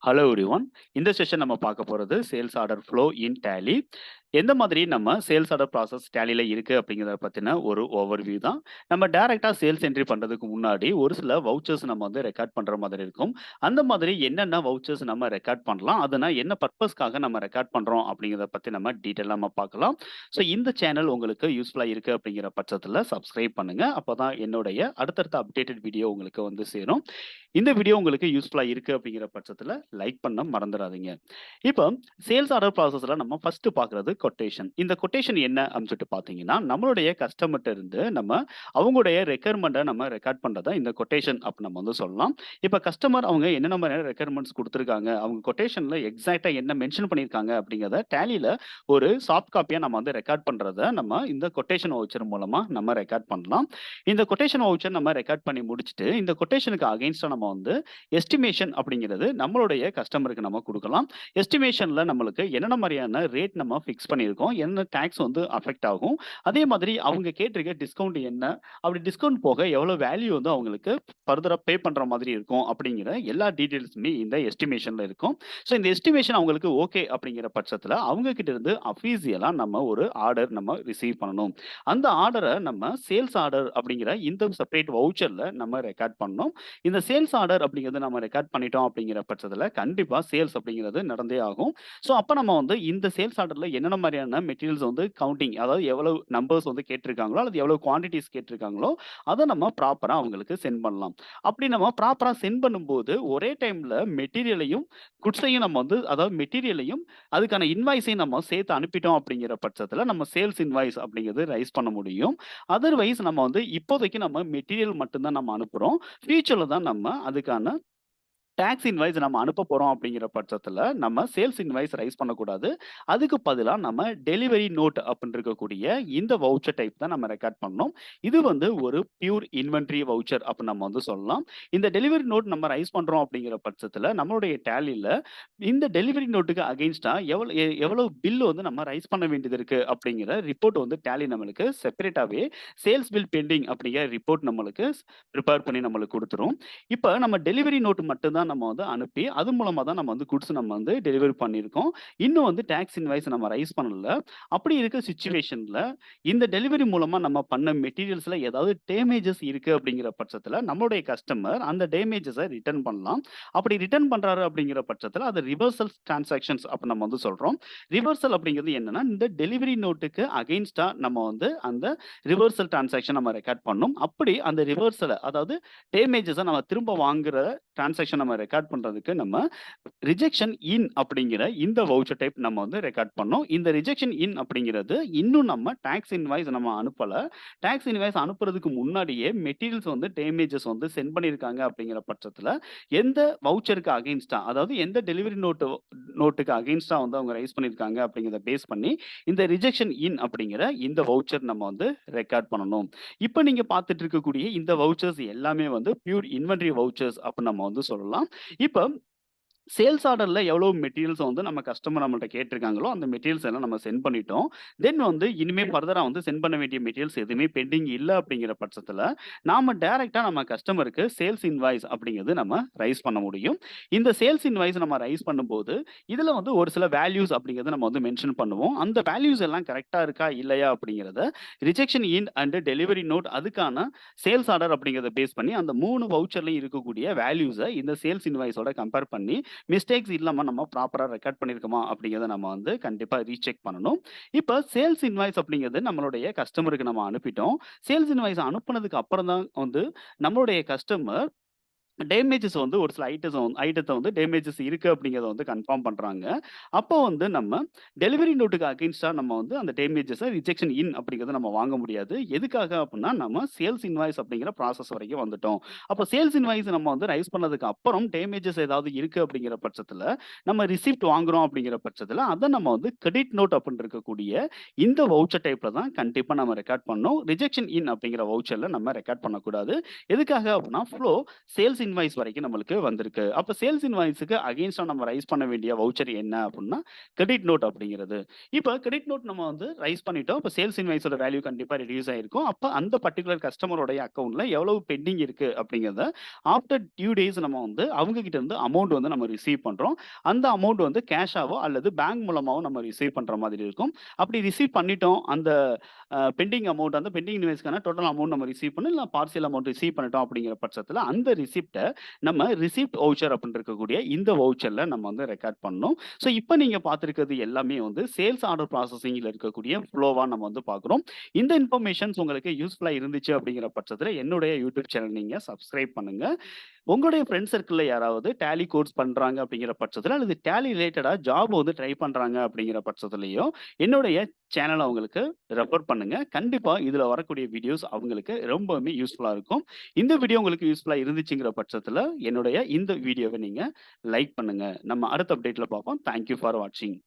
Hello everyone. இந்த session நம்ம பார்க்க போறது sales order flow in Tally. எந்த மாதிரி நம்ம சேல்ஸ் ஆர்டர் ப்ராசஸ் டேலில இருக்கு அப்படிங்கிறத பத்தின ஒரு ஓவர்வியூ தான். நம்ம டைரக்ட்டா சேல்ஸ் என்ட்ரி பண்றதுக்கு முன்னாடி ஒரு சில வவுச்சர்ஸ் நம்ம வந்து ரெக்கார்ட் பண்ற மாதிரி இருக்கும். அந்த மாதிரி என்னென்ன வவுச்சர்ஸ் நம்ம ரெக்கார்ட் பண்ணலாம்? அதனா என்ன பர்ப்பஸ்க்காக நம்ம ரெக்கார்ட் பண்றோம் அப்படிங்கிறத பத்தி நம்ம டீட்டெயிலா நம்ம பார்க்கலாம். ஸோ இந்த சேனல் உங்களுக்கு யூஸ்ஃபுல்லா இருக்கு அப்படிங்கிற பட்சத்தில சப்ஸ்கிரைப் பண்ணுங்க. அப்பதான் என்னுடைய அடுத்தடுத்த அப்டேட்டட் வீடியோ உங்களுக்கு வந்து சேரும். இந்த வீடியோ உங்களுக்கு யூஸ்ஃபுல்லா இருக்கு அப்படிங்கிற பட்சத்தில லைக் பண்ண மறந்துறாதீங்க. இப்போ சேல்ஸ் ஆர்டர் ப்ராசஸ்ல நம்ம ஃபர்ஸ்ட் பார்க்குறது கொட்டேஷன். இந்த கொட்டேஷன் என்ன அப்படின்னு சொல்லிட்டு பார்த்தீங்கன்னா, நம்மளுடைய கஸ்டமர்ட்ட இருந்து நம்ம அவங்களுடைய ரெக்யர்மெண்ட்ட நம்ம ரெக்கார்ட் பண்றத இந்த கொட்டேஷன் அப்படின்னு நம்ம வந்து சொல்லலாம். இப்ப கஸ்டமர் அவங்க என்னென்ன மாதிரியான ரெக்யர்மெண்ட்ஸ் குடுத்துருக்காங்க, அவங்க கொட்டேஷன்ல எக்ஸாக்ட்டா என்ன மென்ஷன் பண்ணியிருக்காங்க அப்படிங்கிறத டேலில ஒரு சாஃப்ட் காப்பியா நம்ம வந்து ரெக்கார்ட் பண்றத நம்ம இந்த கொட்டேஷன் வவுச்சர் மூலமா நம்ம ரெக்கார்ட் பண்ணலாம். இந்த கொட்டேஷன் வவுச்சர் நம்ம ரெக்கார்ட் பண்ணி முடிச்சுட்டு, இந்த கொட்டேஷனுக்கு அகைன்ஸ்ட்டா நம்ம வந்து எஸ்டிமேஷன் அப்படிங்கிறது நம்மளுடைய கஸ்டமருக்கு நம்ம குடுக்கலாம். எஸ்டிமேஷன்ல நம்மளுக்கு என்னென்ன மாரியான ரேட் நம்ம ஃபிக்ஸ் பண்ணியிருக்கோம், என்ன டாக்ஸ் வந்து அஃபெக்ட் ஆகும், அதே மாதிரி அவங்க கேட்டிருக்க டிஸ்கவுண்ட் என்ன, அப்படி டிஸ்கவுண்ட் போக எவ்வளோ வேல்யூ வந்து அவங்களுக்கு ஃபர்தரா பே பண்ற மாதிரி இருக்கும் அப்படிங்கிற எல்லா டீட்டெயில்ஸுமே இந்த எஸ்டிமேஷன்ல இருக்கும். ஸோ இந்த எஸ்டிமேஷன் அவங்களுக்கு ஓகே அப்படிங்கிற பட்சத்தில அவங்க கிட்ட இருந்து அஃபீசியலா நம்ம ஒரு ஆர்டர் நம்ம ரிசீவ் பண்ணணும். அந்த ஆர்டர நம்ம சேல்ஸ் ஆர்டர் அப்படிங்கிற இந்த செப்பரேட் வவுச்சர்ல நம்ம ரெக்கார்ட் பண்ணணும். இந்த சேல்ஸ் ஆர்டர் அப்படிங்கிறது நம்ம ரெக்கார்ட் பண்ணிட்டோம் அப்படிங்கிற பட்சத்தில கண்டிப்பா சேல்ஸ் அப்படிங்கிறது நடந்தே ஆகும். ஸோ அப்ப நம்ம வந்து இந்த சேல்ஸ் ஆர்டர்ல என்னென்ன மாரியான மெட்டீரியல்ஸ் வந்து கவுண்டிங் அதாவது எவ்வளவு நம்பர்ஸ் வந்து கேட்டிருக்காங்களோ, அல்லது எவ்வளவு குவான்டிட்டீஸ் கேட்டிருக்காங்களோ, அத நம்ம ப்ராப்பரா அவங்களுக்கு சென்ட் பண்ணலாம். அப்படி நம்ம ப்ராப்பரா சென்ட் பண்ணும்போது ஒரே டைம்ல மெட்டீரியலையும், குட்ஸையும் நம்ம வந்து அதாவது மெட்டீரியலையும் அதுக்கான இன்வாய்ஸையும் நம்ம சேர்த்து அனுப்பிட்டோம் அப்படிங்கிற பட்சத்தில நம்ம சேல்ஸ் இன்வாய்ஸ் அப்படிங்கிறது ரைஸ் பண்ண முடியும். அதர்வைஸ் நம்ம வந்து இப்போதைக்கு நம்ம மெட்டீரியல் மட்டும் தான் நம்ம அனுப்புறோம். ஃபியூச்சர்ல தான் நம்ம அதுக்கான டாக்ஸ் இன்வாய்ஸ் நம்ம அனுப்ப போறோம் அப்படிங்கிற பட்சத்துல, நம்ம சேல்ஸ் இன்வாய்ஸ் ரைஸ் பண்ணக்கூடாது. அதுக்கு பதிலா நம்ம டெலிவரி நோட் அப்படின்னு இருக்கக்கூடிய இந்த வவுச்சர் டைப் தான் நம்ம ரெக்கார்ட் பண்ணணும். இது வந்து ஒரு பியூர் இன்வென்டரி வவுச்சர் அப்படின்னு நம்ம வந்து சொல்லலாம். இந்த டெலிவரி நோட் நம்ம ரைஸ் பண்றோம் அப்படிங்கிற பட்சத்துல, நம்மளுடைய டேலில இந்த டெலிவரி நோட்டுக்கு அகைன்ஸ்டா எவ்வளவு பில் வந்து நம்ம ரைஸ் பண்ண வேண்டியது இருக்கு அப்படிங்கிற ரிப்போர்ட் வந்து டேலி நம்மளுக்கு செப்பரேட்டாவே சேல்ஸ் பில் பெண்டிங் அப்படிங்கிற ரிப்போர்ட் நம்மளுக்கு பிரிப்பேர் பண்ணி நம்மளுக்கு குடுத்துரும். இப்ப நம்ம டெலிவரி நோட் மட்டும் தான் நம்ம வந்து அனுப்பி, அது மூலமா தான் நம்ம வந்து குட்ஸ் நம்ம வந்து டெலிவரி பண்ணியிருக்கோம். இன்னும் வந்து டாக்ஸ் இன்வாய்ஸ் நம்ம ரைஸ் பண்ணல. அப்படி இருக்க சிச்சுவேஷன்ல, இந்த டெலிவரி மூலமா நம்ம பண்ண மெட்டீரியல்ஸ்ல ஏதாவது டேமேஜஸ் இருக்கு அப்படிங்கிற பட்சத்தில, நம்மளுடைய கஸ்டமர் அந்த டேமேஜஸ ரிட்டர்ன் பண்ணலாம். அப்படி ரிட்டர்ன் பண்றாரு அப்படிங்கிற பட்சத்தில, அது ரிவர்சல் டிரான்சாக்ஷன்ஸ் அப்படின்னு நம்ம வந்து சொல்றோம். ரிவர்சல் அப்படிங்கிறது என்னன்னா, இந்த டெலிவரி நோட்டுக்கு அகைன்ஸ்டா நம்ம வந்து அந்த ரிவர்சல் டிரான்சாக்ஷன் நம்ம ரெக்கார்ட் பண்ணணும். அப்படி அந்த ரிவர்சல அதாவது டேமேஜஸ நம்ம திரும்ப வாங்குற டிரான்சாக்ஷன் நம்ம ரெக்கார்ட் பண்றதுக்கு நம்ம ரிஜெக்ஷன் இன் அப்படிங்கிற இந்த வவுச்சர் டைப் நம்ம வந்து ரெக்கார்ட் பண்ணோம். இந்த ரிஜெக்ஷன் இன் அப்படிங்கிறது இன்னும் நம்ம டாக்ஸ் இன்வாய்ஸ் நம்ம அனுப்பல. டாக்ஸ் இன்வாய்ஸ் அனுப்புறதுக்கு முன்னாடியே மெட்டீரியல்ஸ் வந்து டேமேஜஸ் வந்து சென்ட் பண்ணியிருக்காங்க அப்படிங்கிற பட்சத்தில, எந்த வவுச்சருக்கு அகைன்ஸ்டா அதாவது எந்த டெலிவரி நோட்டுக்கு அகைன்ஸ்டா வந்து அவங்க ரைஸ் பண்ணியிருக்காங்க அப்படிங்கிறத பேஸ் பண்ணி, இந்த ரிஜெக்ஷன் இன் அப்படிங்கிற இந்த வவுச்சர் நம்ம வந்து ரெக்கார்ட் பண்ணணும். இப்ப நீங்க பார்த்துட்டு இருக்கக்கூடிய இந்த வவுச்சர்ஸ் எல்லாமே வந்து பியூர் இன்வென்டரி வவுச்சர்ஸ் அப்படின்னு நம்ம வந்து சொல்லலாம். இப்ப சேல்ஸ் ஆர்டர்ல எவ்வளவு மெட்டீரியல்ஸ் வந்து நம்ம கஸ்டமர் நம்மள்ட்ட கேட்டிருக்காங்களோ, அந்த மெட்டீரியல்ஸ் எல்லாம் நம்ம சென்ட் பண்ணிட்டோம். தென் வந்து இனிமே ஃபர்தரா வந்து சென்ட் பண்ண வேண்டிய மெட்டீரியல்ஸ் எதுவுமே பெண்டிங் இல்ல அப்படிங்கிற பட்சத்தில, நாம டைரக்ட்டா நம்ம கஸ்டமருக்கு சேல்ஸ் இன்வாய்ஸ் அப்படிங்கிறது நம்ம ரைஸ் பண்ண முடியும். இந்த சேல்ஸ் இன்வாய்ஸ் நம்ம ரைஸ் பண்ணும்போது, இதுல வந்து ஒரு சில வேல்யூஸ் அப்படிங்கிறத நம்ம வந்து மென்ஷன் பண்ணுவோம். அந்த வேல்யூஸ் எல்லாம் கரெக்ட்டா இருக்கா, இல்லையா அப்படிங்கிறத rejection in and delivery note அதுக்கான சேல்ஸ் ஆர்டர் அப்படிங்கிறத பேஸ் பண்ணி அந்த 3 வவுச்சர்லயும் இருக்கக்கூடிய வேல்யூஸ இந்த சேல்ஸ் இன்வாய்ஸோட கம்பேர் பண்ணி மிஸ்டேக்ஸ் இல்லாம நம்ம ப்ராப்பரா ரெக்கார்ட் பண்ணியிருக்கோமா அப்படிங்கிறத நம்ம வந்து கண்டிப்பா ரீசெக் பண்ணணும். இப்ப சேல்ஸ் இன்வாய்ஸ் அப்படிங்கிறது நம்மளுடைய கஸ்டமருக்கு நம்ம அனுப்பிட்டோம். சேல்ஸ் இன்வாய்ஸ் அனுப்புனதுக்கு அப்புறம் தான் வந்து நம்மளுடைய கஸ்டமர் டேமேஜஸ் வந்து ஒரு சில ஐட்டத்த வந்து டேமேஜஸ் இருக்கு அப்படிங்கிறத வந்து கன்ஃபார்ம் பண்றாங்க. அப்போ வந்து நம்ம டெலிவரி நோட்டுக்கு அகைன்ஸ்டா நம்ம வந்து அந்த டேமேஜஸ ரிஜெக்ஷன் இன் அப்படிங்கிறத நம்ம வாங்க முடியாது. எதுக்காக அப்படின்னா, நம்ம சேல்ஸ் இன்வாய்ஸ் அப்படிங்கிற ப்ராசஸ் வரைக்கும் வந்துட்டோம். அப்போ சேல்ஸ் இன்வாய்ஸ் நம்ம வந்து ரைஸ் பண்ணதுக்கு அப்புறம் டேமேஜஸ் ஏதாவது இருக்கு அப்படிங்கிற பட்சத்தில, நம்ம ரிசிப்ட் வாங்குறோம் அப்படிங்கிற பட்சத்தில, அத நம்ம வந்து கிரெடிட் நோட் அப்படின்னு இருக்கக்கூடிய இந்த வவுச்சர் டைப்ல தான் கண்டிப்பா நம்ம ரெக்கார்ட் பண்ணணும். ரிஜெக்ஷன் இன் அப்படிங்கிற வவுச்சர்ல நம்ம ரெக்கார்ட் பண்ணக்கூடாது. எதுக்காக அப்படின்னா, ஃப்ளோ சேல்ஸ் இன்வாய்ஸ் வரைக்கும் நம்மளுக்கு வந்திருக்கு. அப்ப சேல்ஸ் இன்வாய்ஸ்க்கு அகைன்ஸ்டா நம்ம ரைஸ் பண்ண வேண்டிய வவுச்சர் என்ன அப்டின்னா, கிரெடிட் நோட் அப்படிங்கிறது. இப்ப கிரெடிட் நோட் நம்ம வந்து ரைஸ் பண்ணிட்டோம். இப்ப சேல்ஸ் இன்வாய்ஸோட வேல்யூ கண்டிப்பா ரெடியூஸ் ஆயிருக்கும். அப்ப அந்த பர்ட்டிகுலர் கஸ்டமருடைய அக்கவுண்ட்ல எவ்வளவு பெண்டிங் இருக்கு அப்படிங்கிறத ஆஃப்டர் டியூ டேஸ் நம்ம வந்து அவங்க கிட்ட இருந்து அமௌண்ட் வந்து நம்ம ரிசீவ் பண்றோம். அந்த அமௌண்ட் வந்து கேஷாவோ அல்லது பேங்க் மூலமாவோ நம்ம ரிசீவ் பண்ற மாதிரி இருக்கும். அப்படி ரிசீவ் பண்ணிட்டோம். அந்த பெண்டிங் அமௌண்ட் அந்த பெண்டிங் இன்வாய்ஸ்க்கான டோட்டல் அமௌண்ட் நம்ம ரிசீவ் பண்ணோம். இல்ல பார்ஷியல் அமௌண்ட் ரிசீவ் பண்ணிட்டோம் அப்படிங்கிற பட்சத்தில அந்த ரிசிப்ட்ட நம்ம ரிசிப்ட் வவுச்சர் அப்படின்னு இருக்கக்கூடிய இந்த வவுச்சர்ல நம்ம வந்து ரெக்கார்ட் பண்ணணும். ஸோ இப்ப நீங்க பார்த்திருக்கிறது எல்லாமே வந்து சேல்ஸ் ஆர்டர் ப்ராசஸிங்ல இருக்கக்கூடிய ஃப்ளோவா நம்ம வந்து பார்க்குறோம். இந்த இன்ஃபர்மேஷன்ஸ் உங்களுக்கு யூஸ்ஃபுல்லா இருந்துச்சு அப்படிங்கிற பட்சத்தில என்னுடைய யூடியூப் சேனல் நீங்க சப்ஸ்கிரைப் பண்ணுங்க. உங்களுடைய ஃப்ரெண்ட் சர்க்கிள்ல யாராவது டேலி கோர்ஸ் பண்றாங்க அப்படிங்கிற பட்சத்தில, அல்லது டேலி ரிலேட்டடா ஜாப் வந்து ட்ரை பண்றாங்க அப்படிங்கிற பட்சத்திலயும், என்னுடைய சேனல அவங்களுக்கு ரெஃபர் பண்ணுங்க. கண்டிப்பா இதுல வரக்கூடிய வீடியோஸ் அவங்களுக்கு ரொம்பவுமே யூஸ்ஃபுல்லா இருக்கும். இந்த வீடியோ உங்களுக்கு யூஸ்ஃபுல்லா இருந்துச்சுங்கிற பட்சத்தில, என்னுடைய இந்த வீடியோவ நீங்க லைக் பண்ணுங்க. நம்ம அடுத்த அப்டேட்ல பார்ப்போம். தேங்க் யூ ஃபார் வாட்சிங்.